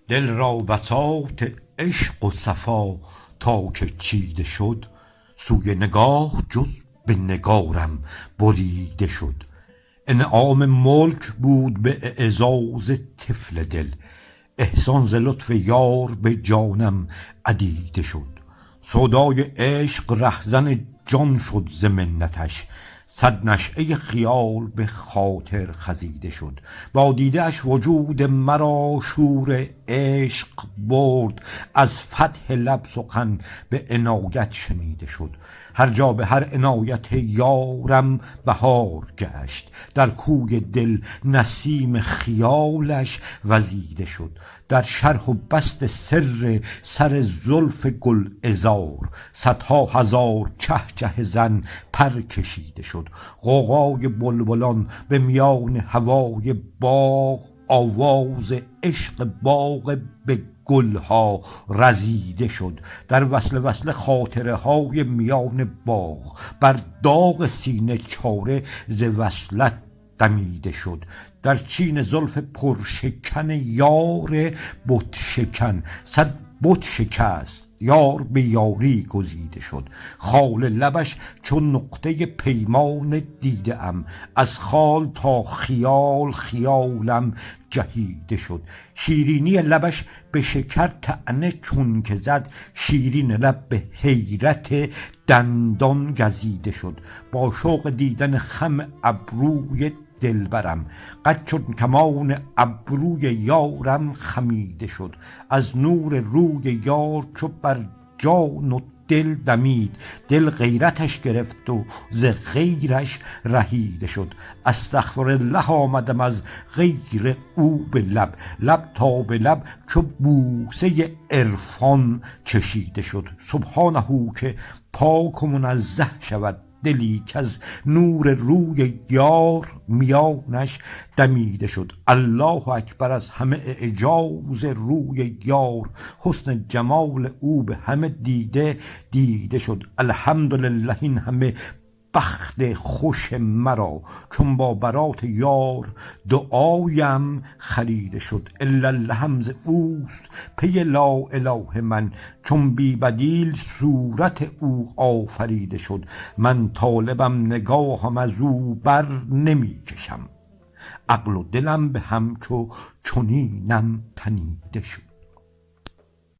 دل را بساط عشق و صفا تا که چیده شد، سوی نگاه جز به نگارم بریده شد. انعام ملک بود به اعزاز طفل دل، احسان ز لطف یار به جانم عدیده شد. سودای عشق رهزن جان شد ز منتش، صد نشأه خیال به خاطر خزیده شد. با دیده اش وجود مرا شور عشق برد، از فتح لب سخن به عنایت شنیده شد. هر جا به هر عنایت یارم بهار گشت، در کوی دل نسیم خیالش وزیده شد. در شرح و بسط سر زلف گل عذار، صدها هزار چه چه زن پر کشیده شد. غوغای بلبلان به میان هوای باغ، آواز عشق باغ به گلها رزیده شد. در وصله خاطره های میان باغ، بر داغ سینه چاره ز وصلت دمیده شد. در چین زلف پرشکن یار بت شکن، صد بت شکست یار به یاری گزیده شد. خال لبش چون نقطه پیمان دیده ام، از خال تا خیال خیالم جهیده شد. شیرینی لبش به شکر طعنه چون که زد، شیرین لب به حیرت دندان گزیده شد. با شوق دیدن خم ابروی دلبرم، قد چون کمان ابروی یارم خمیده شد. از نور روی یار چو بر جان و دل دمید، دل غیرتش گرفت و ز غیرش رهیده شد. استغفرالله آمدم از غیر او به لب، لب تا به لب چو بوسه عرفان چشیده شد. سبحانه که پاک و منزه شود دلی کز نور روی یار میانش دمیده شد. الله اکبر از همه اعجاز روی یار، حسن جمال او به همه دیده شد. الحمدلله این همه بخت خوش مرا، چون با برات یار دعایم خریده شد. الا الله ز اوست پی لا اله من، چون بی بدیل صورت او آفریده شد. من طالبم نگاهم از او بر نمی کشم، عقل و دلم به هم چنینم تنیده شد.